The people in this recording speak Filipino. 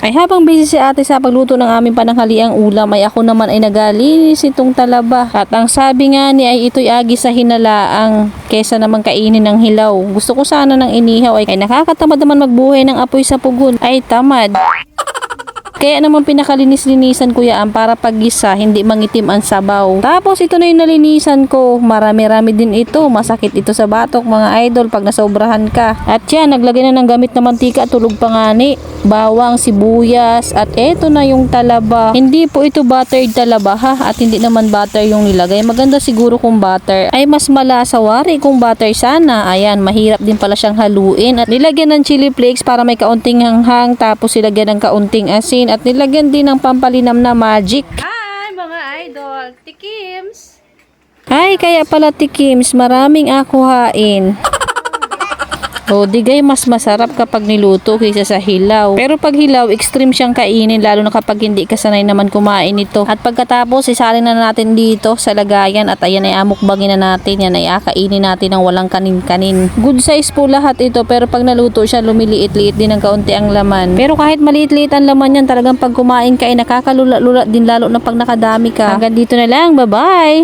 Ay habang busy si ate sa pagluto ng aming pananghaliang ulam ay ako naman ay nagalinis itong talaba. At ang sabi nga ni ay ito'y agi sa hinalaang kesa naman kainin ng hilaw. Gusto ko sana ng inihaw ay nakakatamad naman magbuhay ng apoy sa pugon. Ay tamad. Kaya naman pinakalinis-linisan ko yan para paggisa hindi mangitim ang sabaw. Tapos ito na yung nalinisan ko. Marami-rami din ito. Masakit ito sa batok mga idol pag nasobrahan ka. At yan, naglagay na ng gamit na mantika at tulog pangani. Bawang, sibuyas at eto na yung talaba. Hindi po ito buttered talaba ha at hindi naman butter yung nilagay. Maganda siguro kung butter. Ay mas malasa wari kung butter sana. Ayan, mahirap din pala siyang haluin. At nilagyan ng chili flakes para may kaunting hanghang. Tapos nilagyan ng kaunting asin. At nilagyan din ng pampalinam na magic. Hi mga idol, Tikims! Ay, kaya pala tikims, maraming akuhain. O, digay mas masarap kapag niluto kaysa sa hilaw. Pero pag hilaw, extreme siyang kainin lalo na kapag hindi ka sanay naman kumain ito. At pagkatapos, isalin na natin dito sa lagayan at ayan ay amukbangin na natin. Yan ay akainin natin ng walang kanin-kanin. Good size po lahat ito pero pag naluto siya, lumiliit-liit din ng kaunti ang laman. Pero kahit maliit-liit ang laman yan, talagang pag kumain ka ay nakakalula-lula din lalo na pag nakadami ka. Hanggang dito na lang, bye-bye!